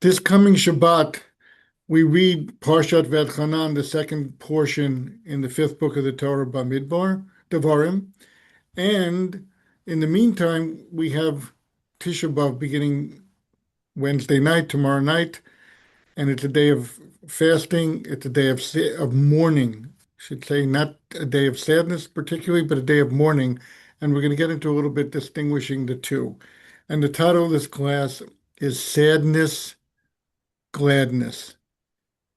This coming Shabbat, we read Parshat V'etchanan, the second portion in the fifth book of the Torah, Bamidbar, Devarim. And in the meantime, we have Tisha B'Av beginning Wednesday night, tomorrow night, and it's a day of fasting. It's a day of mourning, I should say, not a day of sadness particularly, but a day of mourning. And we're going to get into a little bit distinguishing the two. And the title of this class is Sadness, Gladness.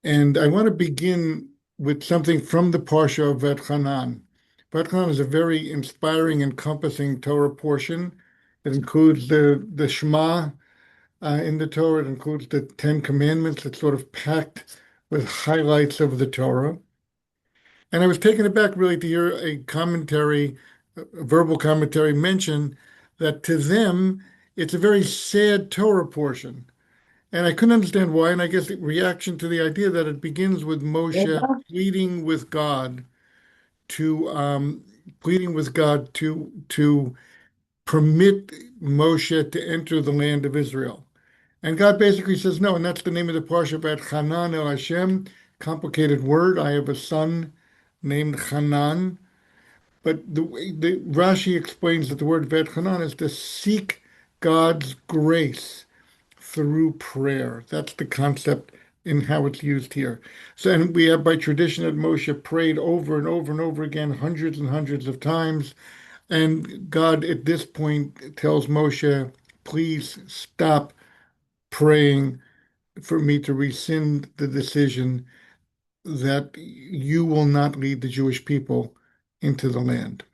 And I want to begin with something from the Parsha of V'etchanan. V'etchanan is a very inspiring, encompassing Torah portion. It includes the Shema in the Torah. It includes the Ten Commandments. It's sort of packed with highlights of the Torah. And I was taken aback really to hear a commentary, a verbal commentary mention that to them, it's a very sad Torah portion. And I couldn't understand why, and I guess the reaction to the idea that it begins with Moshe pleading with God to to permit Moshe to enter the land of Israel. And God basically says no, and that's the name of the parsha about Hanan el Hashem, complicated word. I have a son named Hanan, but the Rashi explains that the word Vet Hanan is to seek God's grace through prayer. That's the concept in how it's used here. So, and we have by tradition that Moshe prayed over and over and over again, hundreds and hundreds of times. And God at this point tells Moshe, please stop praying for me to rescind the decision that you will not lead the Jewish people into the land.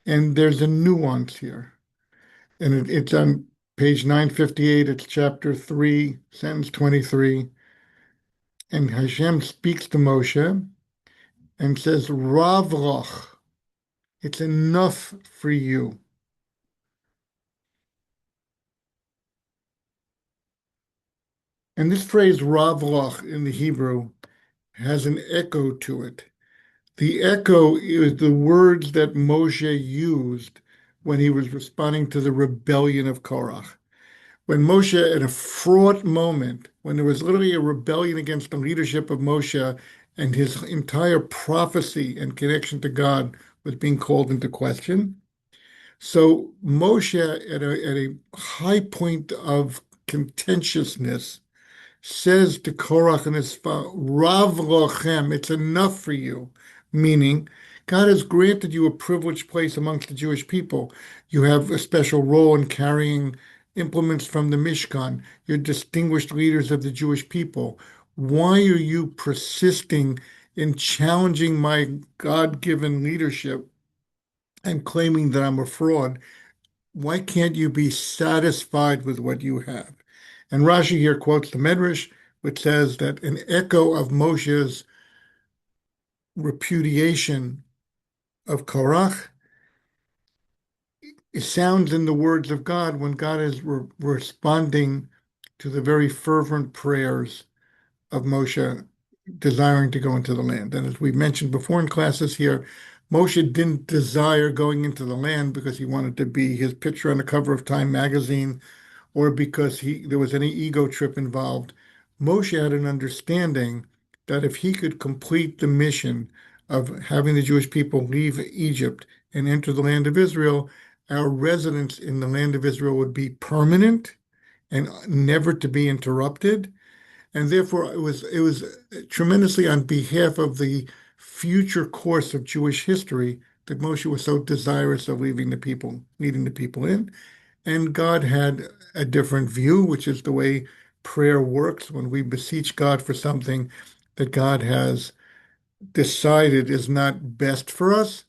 And there's a nuance here. And it's on page 958, it's chapter 3, sentence 23. And Hashem speaks to Moshe and says, Ravroch, it's enough for you. And this phrase, Ravroch, in the Hebrew, has an echo to it. The echo is the words that Moshe used when he was responding to the rebellion of Korach. When Moshe, in a fraught moment, when there was literally a rebellion against the leadership of Moshe and his entire prophecy and connection to God was being called into question. So Moshe, at a high point of contentiousness, says to Korach and his father, Rav Lochem, it's enough for you, meaning God has granted you a privileged place amongst the Jewish people. You have a special role in carrying implements from the Mishkan. You're distinguished leaders of the Jewish people. Why are you persisting in challenging my God-given leadership and claiming that I'm a fraud? Why can't you be satisfied with what you have? And Rashi here quotes the Medrash, which says that an echo of Moshe's repudiation of Korach, it sounds in the words of God when God is responding to the very fervent prayers of Moshe desiring to go into the land. And as we mentioned before in classes here, Moshe didn't desire going into the land because he wanted to be his picture on the cover of Time magazine or because there was any ego trip involved. Moshe had an understanding that if he could complete the mission of having the Jewish people leave Egypt and enter the land of Israel, our residence in the land of Israel would be permanent and never to be interrupted. And therefore, it was tremendously on behalf of the future course of Jewish history that Moshe was so desirous of leading the people in. And God had a different view, which is the way prayer works when we beseech God for something that God has decided is not best for us.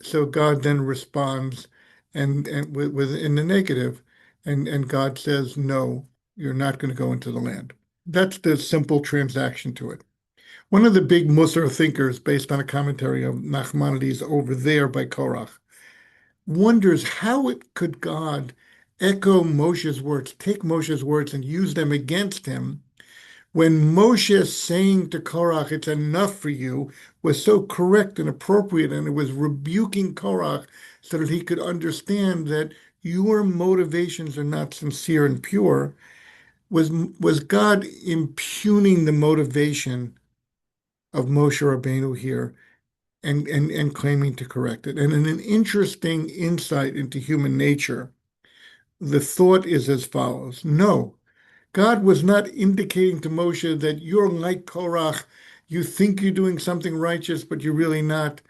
So God then responds and with in the negative, and God says, no, you're not going to go into the land. That's the simple transaction to it. One of the big Musar thinkers, based on a commentary of Nachmanides over there by Korach, wonders how it could God echo Moshe's words, take Moshe's words and use them against him when Moshe saying to Korach, it's enough for you, was so correct and appropriate, and it was rebuking Korach so that he could understand that your motivations are not sincere and pure. Was was God impugning the motivation of Moshe Rabbeinu here and claiming to correct it? And in an interesting insight into human nature, the thought is as follows. No, God was not indicating to Moshe that you're like Korach. You think you're doing something righteous, but you're really not.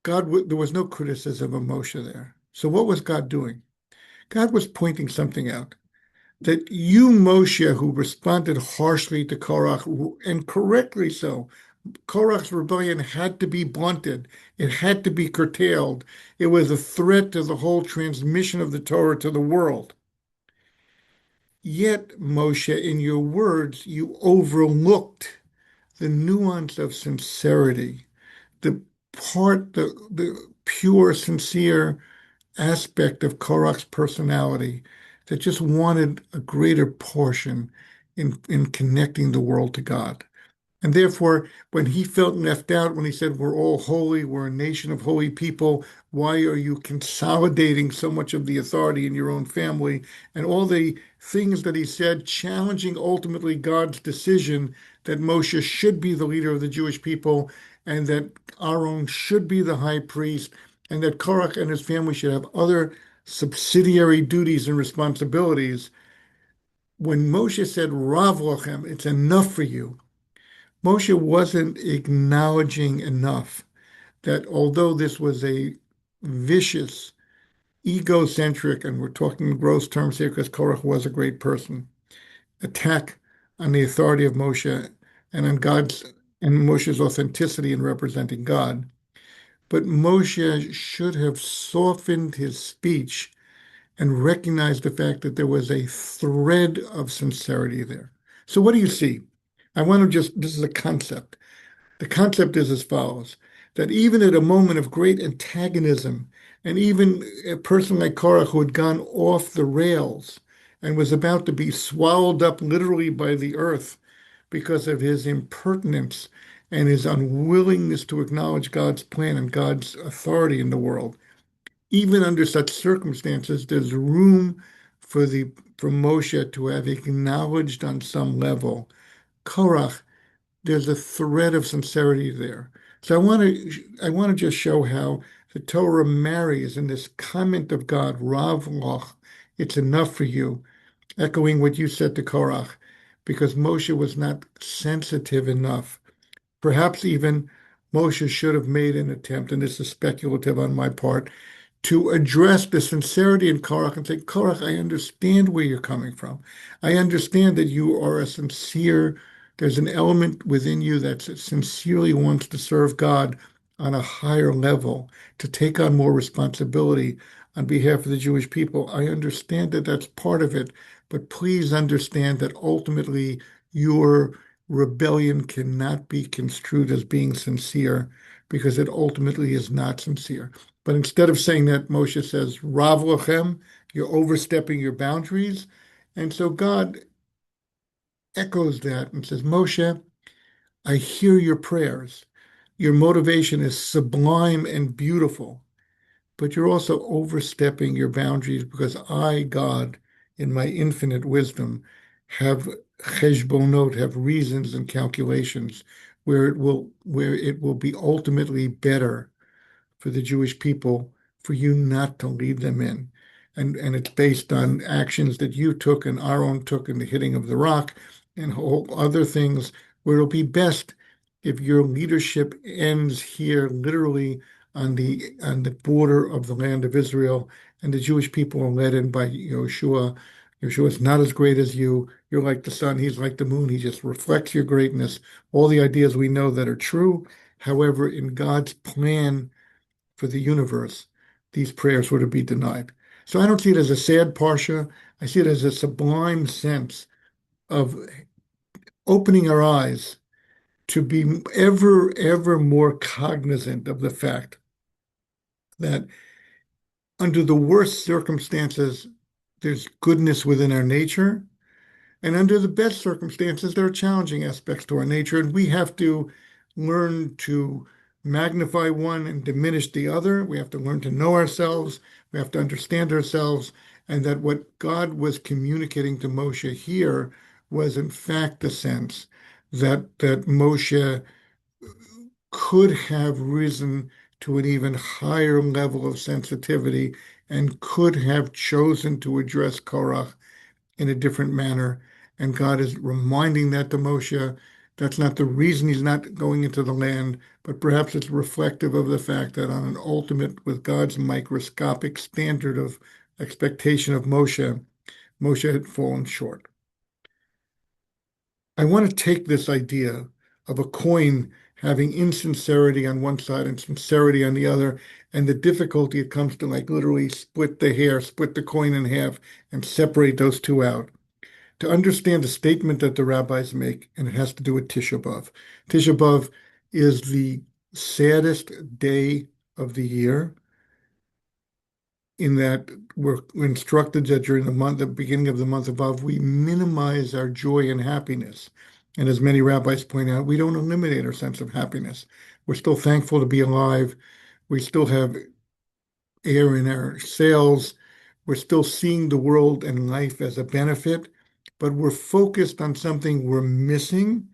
There was no criticism of Moshe there. So what was God doing? God was pointing something out. That you, Moshe, who responded harshly to Korach, and correctly so, Korach's rebellion had to be blunted. It had to be curtailed. It was a threat to the whole transmission of the Torah to the world. Yet, Moshe, in your words, you overlooked the nuance of sincerity, the pure, sincere aspect of Korach's personality that just wanted a greater portion in connecting the world to God. And therefore, when he felt left out, when he said, we're all holy, we're a nation of holy people, why are you consolidating so much of the authority in your own family? And all the things that he said, challenging ultimately God's decision that Moshe should be the leader of the Jewish people and that Aaron should be the high priest and that Korach and his family should have other subsidiary duties and responsibilities. When Moshe said, Rav lochem, it's enough for you, Moshe wasn't acknowledging enough that although this was a vicious, egocentric, and we're talking in gross terms here because Korach was a great person, attack on the authority of Moshe and on God's and Moshe's authenticity in representing God. But Moshe should have softened his speech and recognized the fact that there was a thread of sincerity there. So what do you see? This is a concept. The concept is as follows, that even at a moment of great antagonism, and even a person like Korach who had gone off the rails and was about to be swallowed up literally by the earth because of his impertinence and his unwillingness to acknowledge God's plan and God's authority in the world, even under such circumstances, there's room for Moshe to have acknowledged on some level, Korach, there's a thread of sincerity there. So I want to just show how the Torah marries in this comment of God, Rav Loch, it's enough for you, echoing what you said to Korach, because Moshe was not sensitive enough. Perhaps even Moshe should have made an attempt, and this is speculative on my part, to address the sincerity in Korach and say, Korach, I understand where you're coming from. I understand that you are there's an element within you that sincerely wants to serve God on a higher level, to take on more responsibility on behalf of the Jewish people. I understand that that's part of it, but please understand that ultimately your rebellion cannot be construed as being sincere because it ultimately is not sincere. But instead of saying that, Moshe says, Rav lochem, you're overstepping your boundaries. And so God echoes that and says, Moshe, I hear your prayers. Your motivation is sublime and beautiful, but you're also overstepping your boundaries because I, God, in my infinite wisdom, have cheshbonot, have reasons and calculations where it will be ultimately better for the Jewish people for you not to lead them in. And it's based on actions that you took and Aaron took in the hitting of the rock and whole other things where it'll be best if your leadership ends here literally on the border of the land of Israel and the Jewish people are led in by Yeshua. Yeshua is not as great as you. You're like the sun, he's like the moon. He just reflects your greatness. All the ideas we know that are true. However, in God's plan for the universe, these prayers were to be denied. So I don't see it as a sad parsha. I see it as a sublime sense of opening our eyes to be ever, ever more cognizant of the fact that under the worst circumstances, there's goodness within our nature. And under the best circumstances, there are challenging aspects to our nature, and we have to learn to magnify one and diminish the other. We have to learn to know ourselves. We have to understand ourselves. and that what God was communicating to Moshe here was in fact the sense that Moshe could have risen to an even higher level of sensitivity and could have chosen to address Korach in a different manner. And God is reminding that to Moshe. That's not the reason he's not going into the land, but perhaps it's reflective of the fact that on an ultimate, with God's microscopic standard of expectation of Moshe, Moshe had fallen short. I want to take this idea of a coin having insincerity on one side and sincerity on the other, and the difficulty it comes to like literally split the hair, split the coin in half, and separate those two out. To understand the statement that the rabbis make, and it has to do with Tisha B'Av. Tisha B'Av is the saddest day of the year, in that we're instructed that during the beginning of the month of Av, we minimize our joy and happiness. And as many rabbis point out, we don't eliminate our sense of happiness. We're still thankful to be alive. We still have air in our sails. We're still seeing the world and life as a benefit, but we're focused on something we're missing.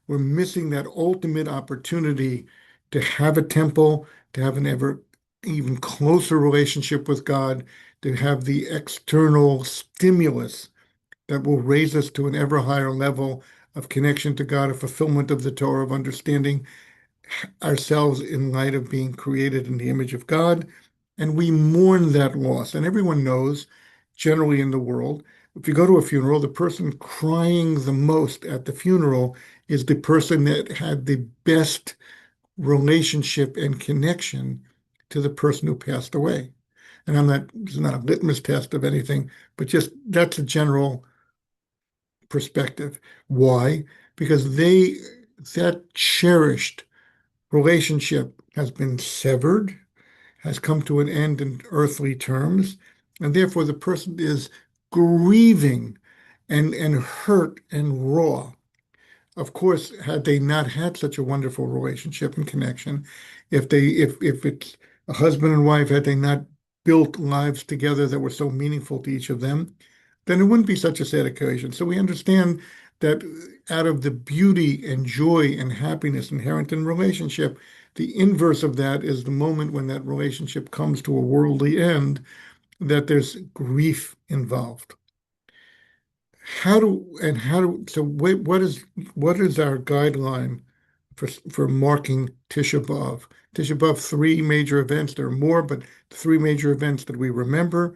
We're missing that ultimate opportunity to have a temple, to have an ever even closer relationship with God, to have the external stimulus that will raise us to an ever higher level of connection to God, a fulfillment of the Torah, of understanding ourselves in light of being created in the image of God. And we mourn that loss. And everyone knows, generally in the world, if you go to a funeral, the person crying the most at the funeral is the person that had the best relationship and connection to the person who passed away. And it's not a litmus test of anything, but just that's a general perspective. Why? Because that cherished relationship has been severed, has come to an end in earthly terms, and therefore the person is grieving and hurt and raw. Of course, had they not had such a wonderful relationship and connection, if it's a husband and wife, had they not built lives together that were so meaningful to each of them, then it wouldn't be such a sad occasion. So we understand that out of the beauty and joy and happiness inherent in relationship, the inverse of that is the moment when that relationship comes to a worldly end, that there's grief involved. So what is our guideline for marking Tisha B'Av? Tisha B'Av, three major events. There are more, but the three major events that we remember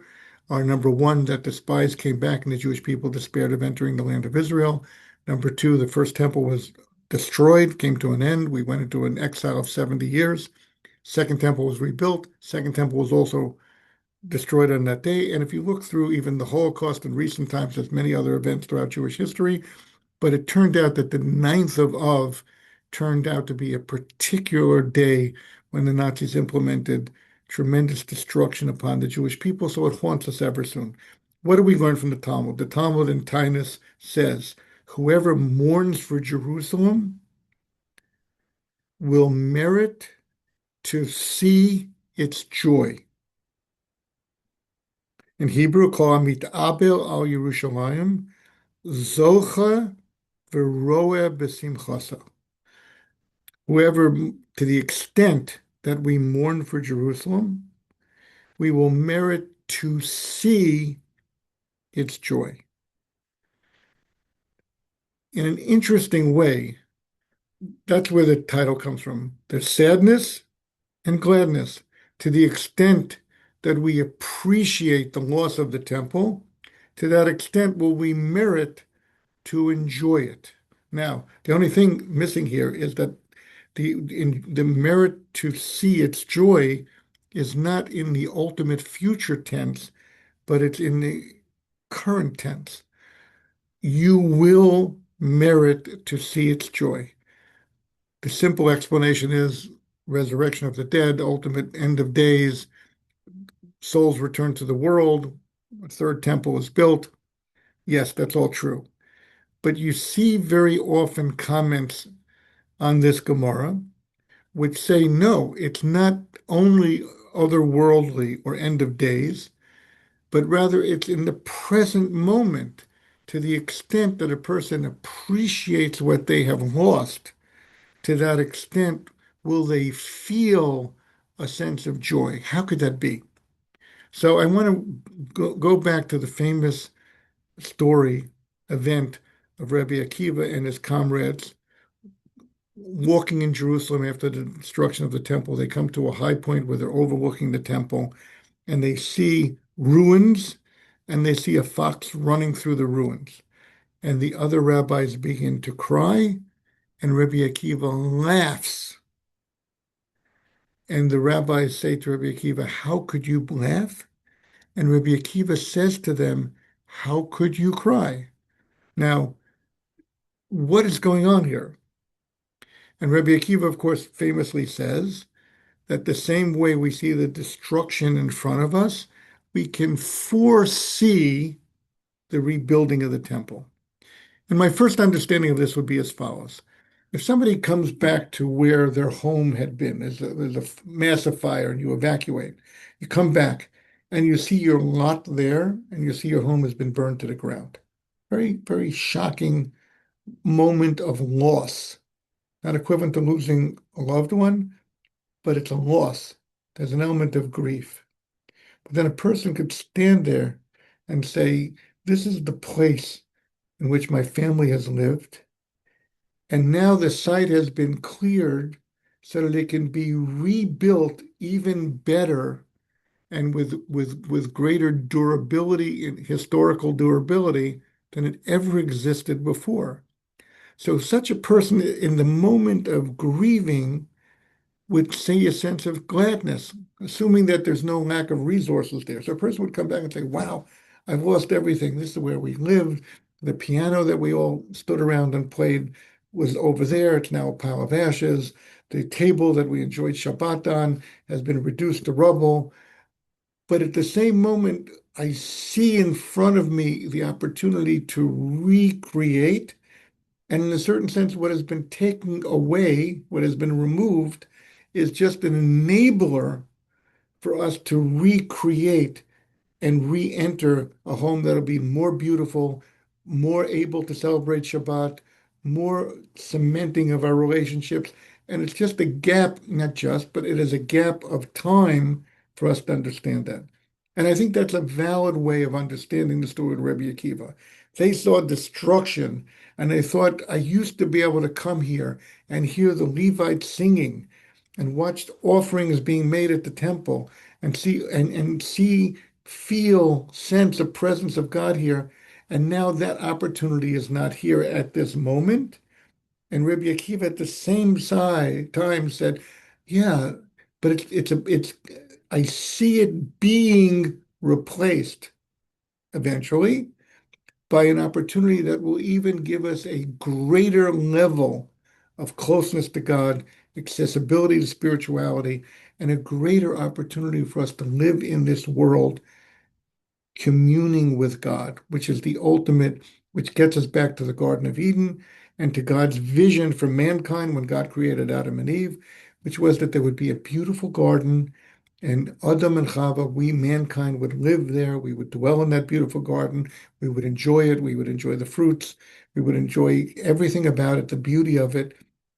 are: number one, that the spies came back and the Jewish people despaired of entering the land of Israel. Number two, the first temple was destroyed, came to an end. We went into an exile of 70 years. Second temple was rebuilt. Second temple was also destroyed on that day. And if you look through even the Holocaust in recent times, there's many other events throughout Jewish history, but it turned out that the ninth of Av turned out to be a particular day when the Nazis implemented tremendous destruction upon the Jewish people, so it haunts us ever soon. What do we learn from the Talmud? The Talmud in Tainus says, whoever mourns for Jerusalem will merit to see its joy. In Hebrew, kol mit'abel al Yerushalayim, zocha v'roeh b'simchasa. Whoever, to the extent that we mourn for Jerusalem, we will merit to see its joy. In an interesting way, that's where the title comes from. There's sadness and gladness. To the extent that we appreciate the loss of the temple, to that extent will we merit to enjoy it. Now, the only thing missing here is that the merit to see its joy is not in the ultimate future tense, but it's in the current tense. You will merit to see its joy. The simple explanation is resurrection of the dead, ultimate end of days, souls return to the world, a third temple is built. Yes, that's all true. But you see very often comments on this Gemara which say, no, it's not only otherworldly or end of days, but rather it's in the present moment to the extent that a person appreciates what they have lost. To that extent, will they feel a sense of joy? How could that be? So I want to go back to the famous story event of Rabbi Akiva and his comrades walking in Jerusalem after the destruction of the temple. They come to a high point where they're overlooking the temple and they see ruins and they see a fox running through the ruins. And the other rabbis begin to cry, and Rabbi Akiva laughs. And the rabbis say to Rabbi Akiva, "How could you laugh?" And Rabbi Akiva says to them, "How could you cry?" Now, what is going on here? And Rabbi Akiva, of course, famously says that the same way we see the destruction in front of us, we can foresee the rebuilding of the temple. And my first understanding of this would be as follows. If somebody comes back to where their home had been, there's a massive fire and you evacuate, you come back and you see your lot there and you see your home has been burned to the ground. Very, very shocking moment of loss. Not equivalent to losing a loved one, but it's a loss. There's an element of grief. But then a person could stand there and say, this is the place in which my family has lived. And now the site has been cleared so that it can be rebuilt even better and with greater durability and historical durability than it ever existed before. So such a person in the moment of grieving would say a sense of gladness, assuming that there's no lack of resources there. So a person would come back and say, wow, I've lost everything. This is where we lived. The piano that we all stood around and played was over there. It's now a pile of ashes. The table that we enjoyed Shabbat on has been reduced to rubble. But at the same moment, I see in front of me the opportunity to recreate. And in a certain sense, what has been taken away, what has been removed, is just an enabler for us to recreate and re-enter a home that'll be more beautiful, more able to celebrate Shabbat, more cementing of our relationships. And it's just a gap, not just, but it is a gap of time for us to understand that. And I think that's a valid way of understanding the story of Rabbi Akiva. They saw destruction and they thought, I used to be able to come here and hear the Levites singing and watch offerings being made at the temple and see, feel, sense the presence of God here. And now that opportunity is not here at this moment. And Rabbi Akiva at the same time said, yeah, but I see it being replaced eventually by an opportunity that will even give us a greater level of closeness to God, accessibility to spirituality, and a greater opportunity for us to live in this world communing with God, which is the ultimate, which gets us back to the Garden of Eden and to God's vision for mankind when God created Adam and Eve, which was that there would be a beautiful garden and Adam and Chava, we, mankind, would live there. We would dwell in that beautiful garden. We would enjoy it. We would enjoy the fruits. We would enjoy everything about it, the beauty of it.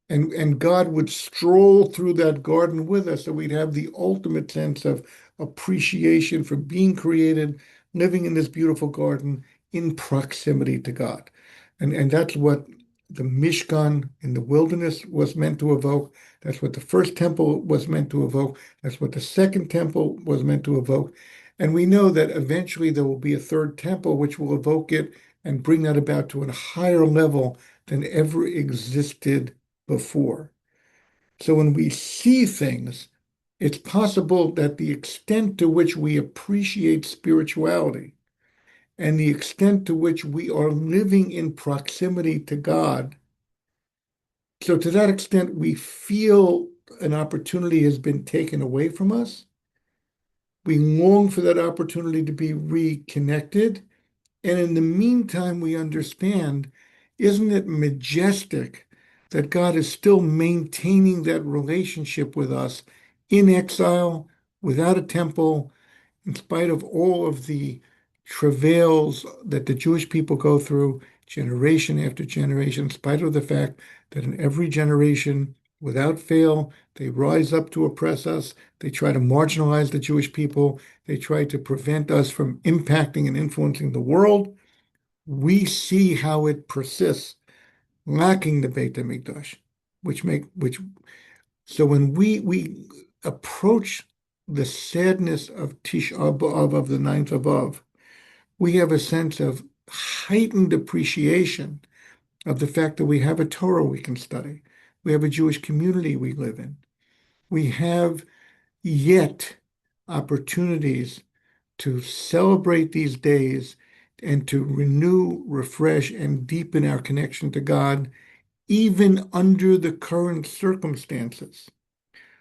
And God would stroll through that garden with us. So we'd have the ultimate sense of appreciation for being created, living in this beautiful garden in proximity to God. And that's what the Mishkan in the wilderness was meant to evoke. That's what the first temple was meant to evoke. That's what the second temple was meant to evoke. And we know that eventually there will be a third temple which will evoke it and bring that about to a higher level than ever existed before. So when we see things, it's possible that the extent to which we appreciate spirituality and the extent to which we are living in proximity to God, so to that extent, we feel an opportunity has been taken away from us. We long for that opportunity to be reconnected. And in the meantime, we understand, isn't it majestic that God is still maintaining that relationship with us in exile, without a temple, in spite of all of the travails that the Jewish people go through generation after generation, in spite of the fact that in every generation, without fail, they rise up to oppress us. They try to marginalize the Jewish people. They try to prevent us from impacting and influencing the world. We see how it persists, lacking the Beit HaMikdash, which so when we approach the sadness of Tisha B'Av, of the ninth of Av, we have a sense of heightened appreciation of the fact that we have a Torah we can study. We have a Jewish community we live in. We have yet opportunities to celebrate these days and to renew, refresh, and deepen our connection to God, even under the current circumstances.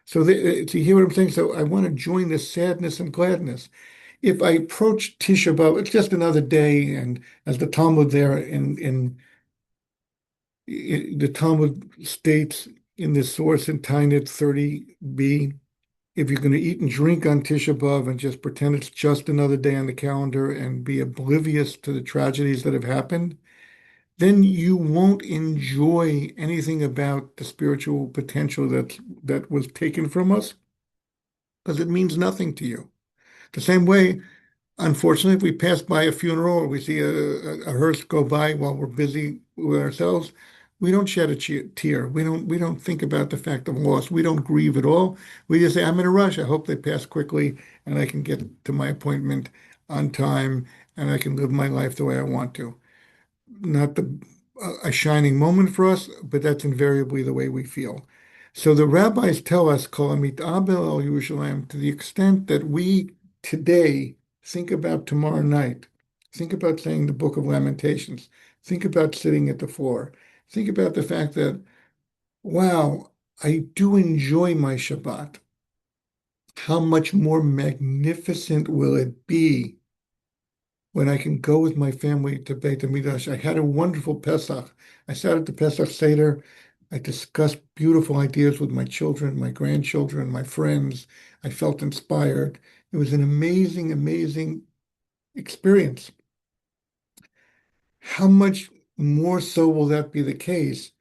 So, you hear what I'm saying? So, I want to join the sadness and gladness. If I approach Tisha B'Av, it's just another day, and as the Talmud there the Talmud states in the source in Tainit 30b, if you're going to eat and drink on Tisha B'Av and just pretend it's just another day on the calendar and be oblivious to the tragedies that have happened, then you won't enjoy anything about the spiritual potential that was taken from us because it means nothing to you. The same way, unfortunately, if we pass by a funeral or we see a hearse go by while we're busy with ourselves, we don't shed a tear. We don't think about the fact of loss. We don't grieve at all. We just say, I'm in a rush. I hope they pass quickly and I can get to my appointment on time and I can live my life the way I want to. Not a shining moment for us, but that's invariably the way we feel. So the rabbis tell us, Kol Abel al Yerushalayim, to the extent that we today think about tomorrow night, think about saying the Book of Lamentations, think about sitting at the floor, think about the fact that, wow, I do enjoy my Shabbat. How much more magnificent will it be when I can go with my family to Beit HaMikdash? I had a wonderful Pesach. I sat at the Pesach Seder. I discussed beautiful ideas with my children, my grandchildren, my friends. I felt inspired. It was an amazing, amazing experience. How much more so will that be the case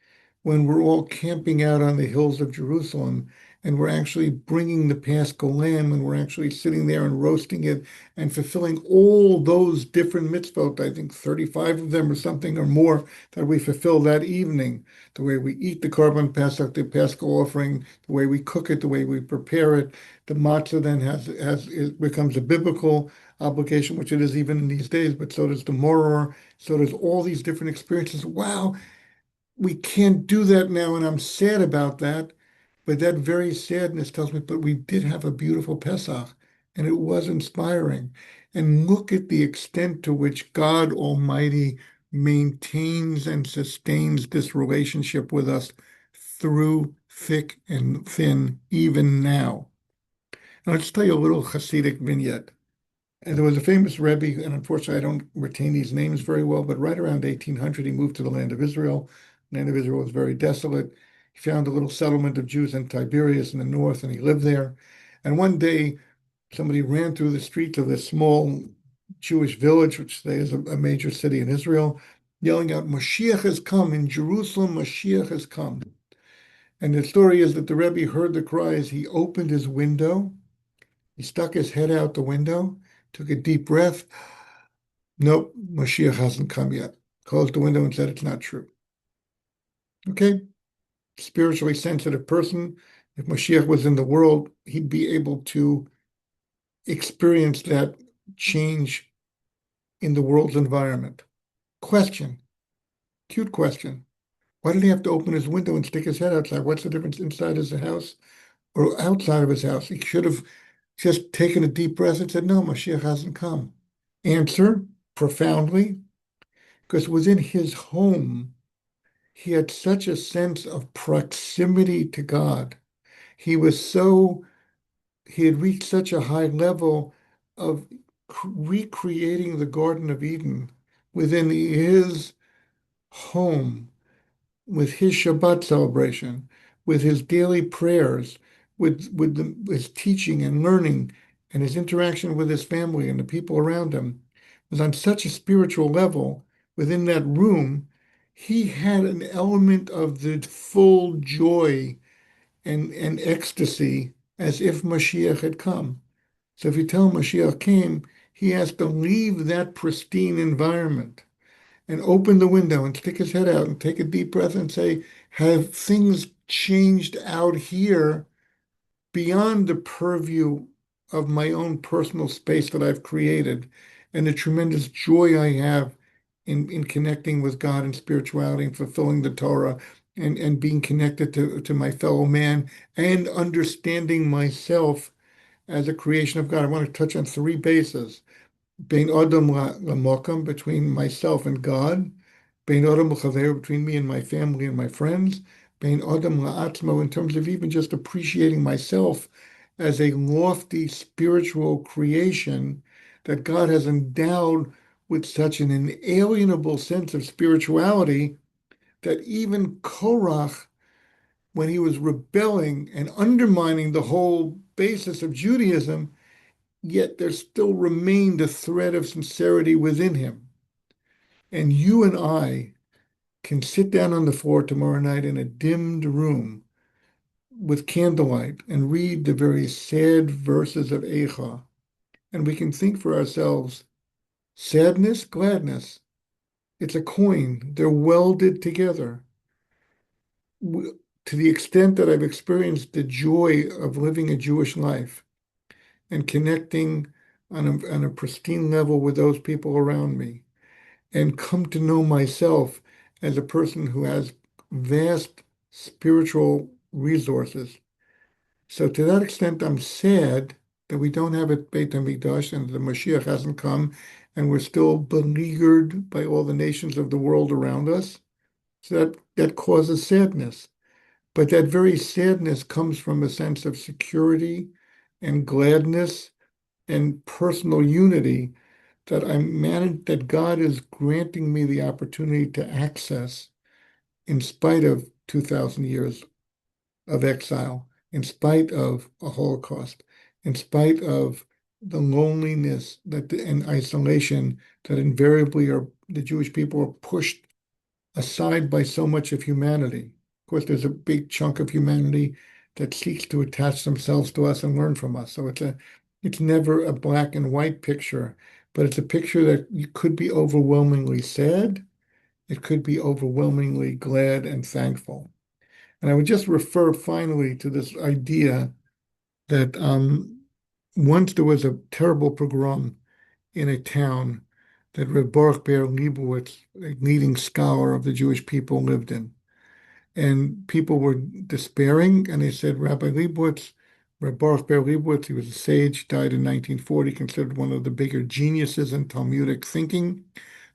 when we're all camping out on the hills of Jerusalem and we're actually bringing the Paschal lamb and we're actually sitting there and roasting it and fulfilling all those different mitzvot, I think 35 of them or something or more that we fulfill that evening. The way we eat the Korban Pesach, the Paschal offering, the way we cook it, the way we prepare it. The matzah then it becomes a biblical obligation, which it is even in these days, but so does the moror, so does all these different experiences. Wow, we can't do that now, and I'm sad about that. But that very sadness tells me, but we did have a beautiful Pesach, and it was inspiring. And look at the extent to which God Almighty maintains and sustains this relationship with us through thick and thin, even now. Now, let's tell you a little Hasidic vignette. And there was a famous Rebbe, and unfortunately I don't retain these names very well, but right around 1800, he moved to the land of Israel. The land of Israel was very desolate. He found a little settlement of Jews in Tiberias in the north, and he lived there. And one day, somebody ran through the streets of this small Jewish village, which today is a major city in Israel, yelling out, Mashiach has come. In Jerusalem, Mashiach has come. And the story is that the Rebbe heard the cries. He opened his window. He stuck his head out the window, took a deep breath. Nope, Mashiach hasn't come yet. Closed the window and said, it's not true. Okay, spiritually sensitive person. If Mashiach was in the world, he'd be able to experience that change in the world's environment. Question, cute question. Why did he have to open his window and stick his head outside? What's the difference inside his house or outside of his house? He should have just taken a deep breath and said, no, Mashiach hasn't come. Answer, profoundly, because within his home, he had such a sense of proximity to God. He had reached such a high level of recreating the Garden of Eden within his home, with his Shabbat celebration, with his daily prayers, with his teaching and learning. and his interaction with his family and the people around him was on such a spiritual level within that room. He had an element of the full joy and ecstasy as if Mashiach had come. So if you tell him Mashiach came, he has to leave that pristine environment and open the window and stick his head out and take a deep breath and say, have things changed out here beyond the purview of my own personal space that I've created and the tremendous joy I have in connecting with God and spirituality and fulfilling the Torah and being connected to my fellow man and understanding myself as a creation of God. I want to touch on three bases. Bein Adam Lamakam, between myself and God. Bein Adam L'Chaver, between me and my family and my friends. Bein Adam La'atzmo, in terms of even just appreciating myself as a lofty spiritual creation that God has endowed with such an inalienable sense of spirituality that even Korach, when he was rebelling and undermining the whole basis of Judaism, yet there still remained a thread of sincerity within him. And you and I can sit down on the floor tomorrow night in a dimmed room with candlelight and read the very sad verses of Eicha. And we can think for ourselves, sadness, gladness, it's a coin. They're welded together. To the extent that I've experienced the joy of living a Jewish life and connecting on a pristine level with those people around me, and come to know myself as a person who has vast spiritual resources. So to that extent, I'm sad that we don't have a Beit HaMikdash and the Mashiach hasn't come, and we're still beleaguered by all the nations of the world around us. So that causes sadness. But that very sadness comes from a sense of security and gladness and personal unity that God is granting me the opportunity to access in spite of 2,000 years of exile, in spite of a Holocaust, in spite of the loneliness and isolation that invariably the Jewish people are pushed aside by so much of humanity. Of course, there's a big chunk of humanity that seeks to attach themselves to us and learn from us. So it's never a black and white picture, but it's a picture that you could be overwhelmingly sad. It could be overwhelmingly glad and thankful. And I would just refer finally to this idea that once there was a terrible pogrom in a town that Reb Baruch Ber Leibowitz, a leading scholar of the Jewish people, lived in. And people were despairing, and they said, Rabbi Leibowitz, Reb Baruch Ber Leibowitz, he was a sage, died in 1940, considered one of the bigger geniuses in Talmudic thinking.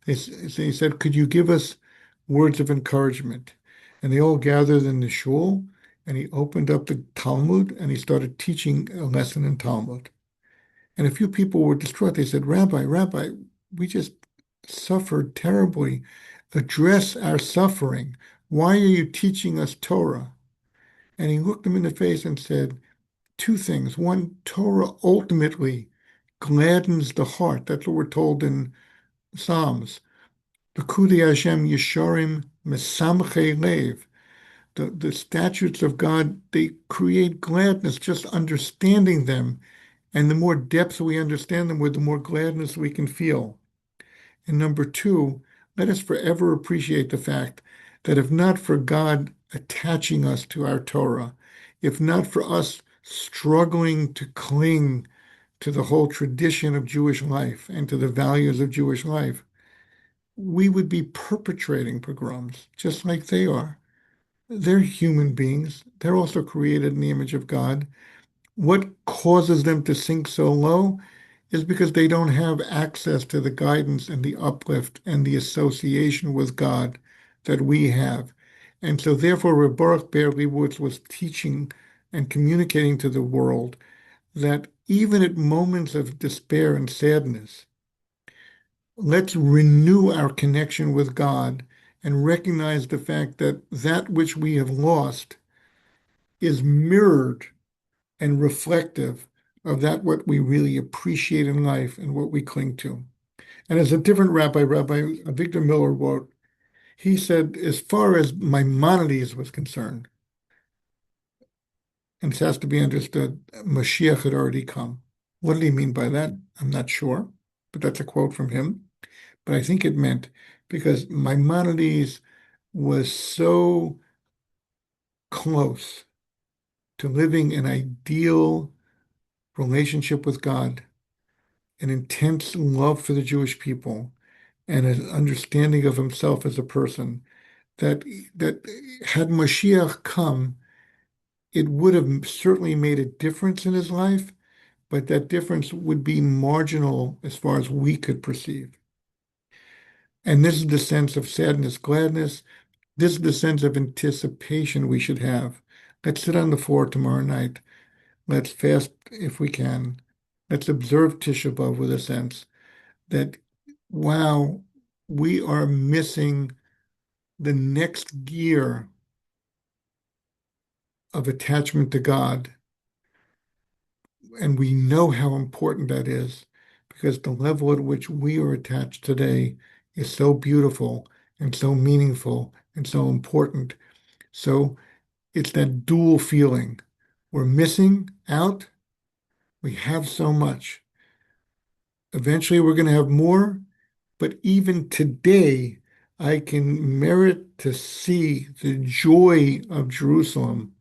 They said, could you give us words of encouragement? And they all gathered in the shul, and he opened up the Talmud, and he started teaching a lesson in Talmud. And a few people were distraught. They said, Rabbi, we just suffered terribly. Address our suffering. Why are you teaching us Torah? And he looked them in the face and said, two things. One, Torah ultimately gladdens the heart. That's what we're told in Psalms. Pekudei Hashem Yesharim Mesamchei Lev. The statutes of God, they create gladness, just understanding them. And the more depth we understand them with, the more gladness we can feel. And number two, let us forever appreciate the fact that if not for God attaching us to our Torah, if not for us struggling to cling to the whole tradition of Jewish life and to the values of Jewish life, we would be perpetrating pogroms just like they are. They're human beings. They're also created in the image of God. What causes them to sink so low is because they don't have access to the guidance and the uplift and the association with God that we have. And so therefore, Reb Baruch Ber Leibowitz was teaching and communicating to the world that even at moments of despair and sadness, let's renew our connection with God and recognize the fact that that which we have lost is mirrored and reflective of that what we really appreciate in life and what we cling to. And as a different rabbi, Rabbi Victor Miller wrote, he said, as far as Maimonides was concerned, and this has to be understood, Mashiach had already come. What did he mean by that? I'm not sure, but that's a quote from him. But I think it meant because Maimonides was so close to living an ideal relationship with God, an intense love for the Jewish people, and an understanding of himself as a person that that had Mashiach come, it would have certainly made a difference in his life, but that difference would be marginal as far as we could perceive. And this is the sense of sadness, gladness. This is the sense of anticipation we should have. Let's sit on the floor tomorrow night. Let's fast if we can. Let's observe Tisha B'Av with a sense that, wow, we are missing the next gear of attachment to God. And we know how important that is because the level at which we are attached today is so beautiful and so meaningful and so important. So it's that dual feeling. We're missing out. We have so much. Eventually, we're going to have more. But even today, I can merit to see the joy of Jerusalem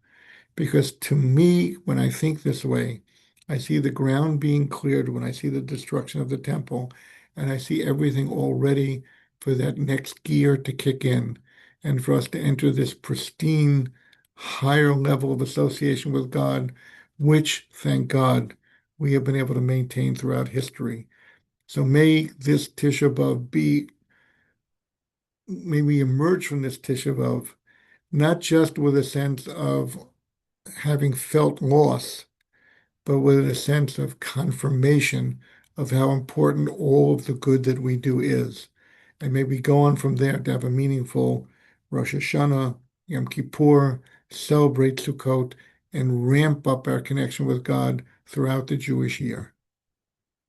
because to me, when I think this way, I see the ground being cleared when I see the destruction of the temple, and I see everything all ready for that next gear to kick in and for us to enter this pristine, higher level of association with God, which, thank God, we have been able to maintain throughout history. So may this Tisha B'Av be, may we emerge from this Tisha B'Av not just with a sense of having felt loss, but with a sense of confirmation of how important all of the good that we do is. And maybe go on from there to have a meaningful Rosh Hashanah, Yom Kippur, celebrate Sukkot, and ramp up our connection with God throughout the Jewish year.